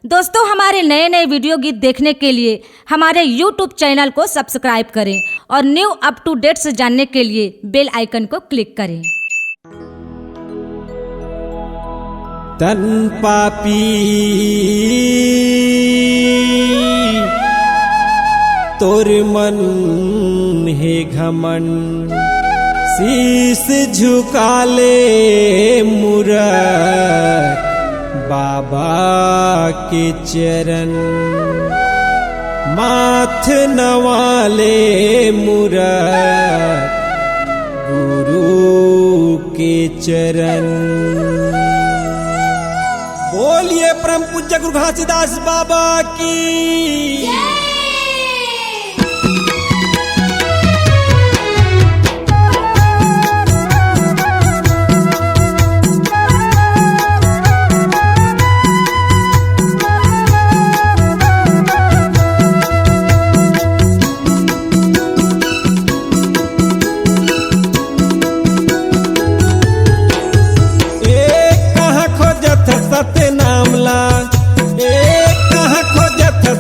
दोस्तों, हमारे नए नए वीडियो गीत देखने के लिए हमारे YouTube चैनल को सब्सक्राइब करें और न्यू अप टू डेट्स जानने के लिए बेल आइकन को क्लिक करें। तन पापी तोर मन है घमंड, शीश झुका ले मुरत बाबा के चरण, माथ नवाले मुरत गुरु के चरण। बोलिए परम पूज्य गुरु घासीदास बाबा की।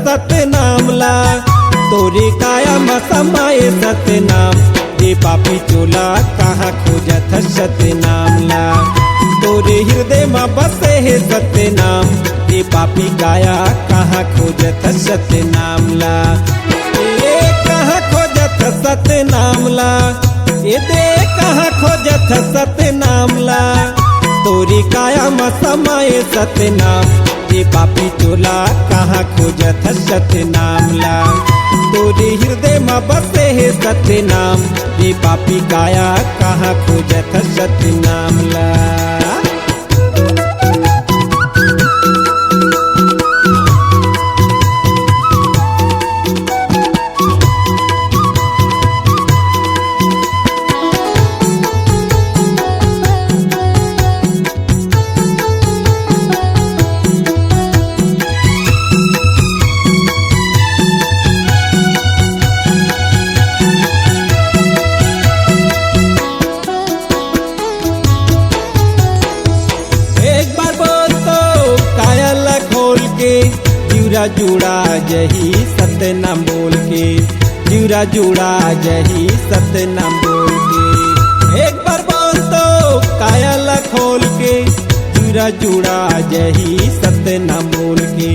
सत्य नामला तोरी काया मसमाए सत्य नाम, ये पापी चोला कहाँ खोजत सत्य नामला, तोरे हृदय में बसे है सत्य नाम, ये पापी काया कहाँ खोजत सत्य नामला। ये कहाँ खोजत सत्य नामला, ये दे कहाँ खोजत सत्य नामला, तोरी काया मसमाए सत्य नाम, ये पापी चोला कहाँ खोजत सत्य नामला, तोरे हृदय में बसे है सत्य नाम, ये पापी काया कहाँ खोजत सत्य नामला। जीवरा जुड़ा जही सत्य नाम बोल के, जीवरा जुड़ा जही सत्य नाम बोल के, एक बार बोल तो काया खोल के, जीवरा जुड़ा जही सत्य नाम बोल के,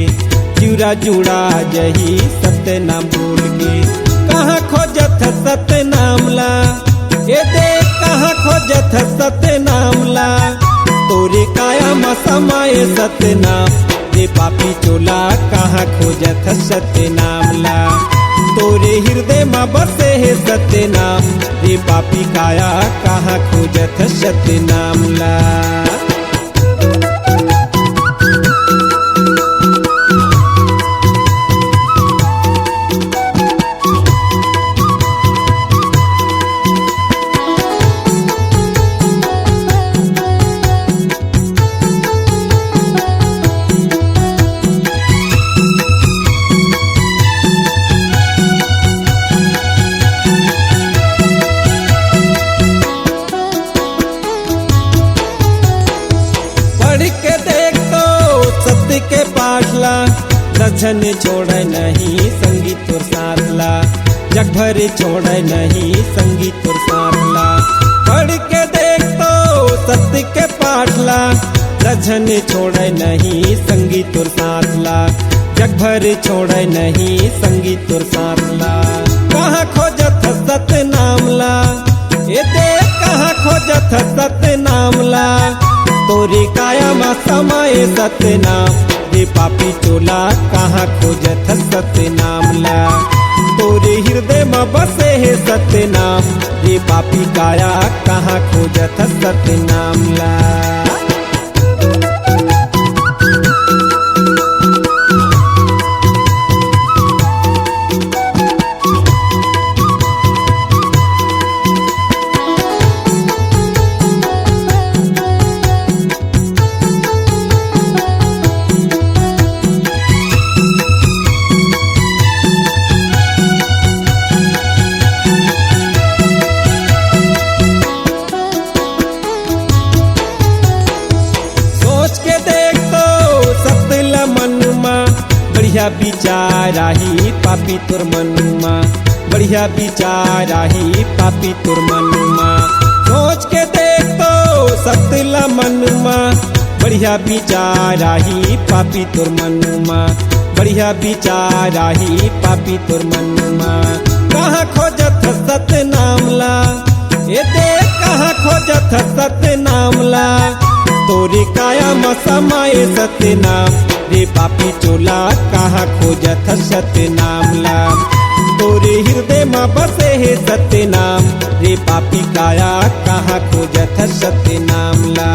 जीवरा जुड़ा जही सत्य नाम बोल के। कहाँ खोजत सत्य नामला, ये देख कहाँ खोजत सत्य नामला, तोरे काया मसमाए सत्य नाम, ये पापी चोला कहाँ खोजत सत्य नामला, तोरे हृदय में बसे है सत्य नाम, ये पापी काया कहाँ खोजत सत्य नामला। के पाठला दर्शन छोड़े नहीं संगीत और साथला, जग भर छोड़े नहीं संगीत और साथला, पढ़ के देख तो सत्य के पाठला दर्शन छोड़े नहीं संगीत और साथला, जग भर छोड़े नहीं संगीत और साथला। कहाँ खोजत सत्य नामला, ये देख कहाँ खोजत सत्य नामला, तोरी काया में समाए सत्य नाम, ये पापी चोला कहाँ खोजत सत्य नामला, तोरे हृदय में बसे है सत्य नाम, ये पापी काया कहाँ खोजत सत्य नामला। बढ़िया विचार आही पापी तोर मनुमा बढ़िया विचार आही पापी तोर मनुमा सोच के देख तो सतला मनुमा बढ़िया विचार आही पापी तोर मनुमा बढ़िया विचार आही पापी तोर मनुमा कहाँ खोजत सत्य नामला ये देख कहाँ खोजत सत्य नामला तोरी काया मसमाए सत्य नाम रे पापी चोला कहाँ खोजत सत्य नामला तोरे हृदय में बसे है सत्य नाम रे पापी काया कहाँ खोजत सत्य नामला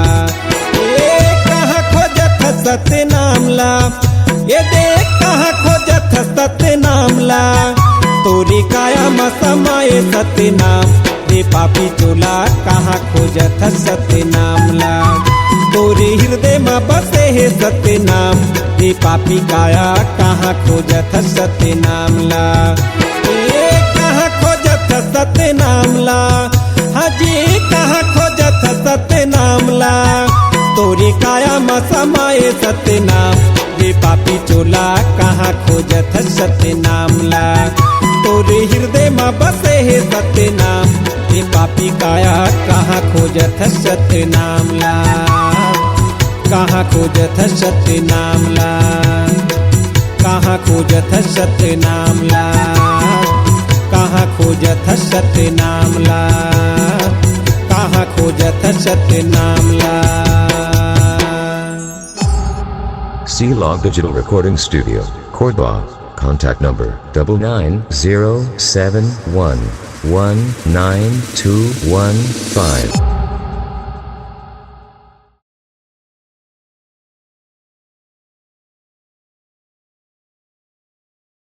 कहाँ खोजत सत्य नामला ये देख कहाँ खोजत सत्य नामला तोरी काया में समाये सत्य नाम रे पापी चोला कहाँ खोजत सत्य नामला तोरे हृदय में बसे है सत्य नाम रे पापी काया कहाँ खोजत सत्य नामला कहाँ खोजत सत्य नामला हाजी कहाँ खोजत सत्य नामला तोरी काया में समाये सत्य नाम रे पापी चोला कहाँ खोजत सत्य नामला तोरे हृदय में बसे है सत्य नाम रे पापी काया कहाँ खोजत सत्य नामला कहाँ खोजत सत्य नामला कहाँ खोजत सत्य नामला कहाँ खोजत सत्य नामला कहाँ खोजत सत्य नामला C-Log Digital Recording Studio, Cordoba. Contact number 9907119215.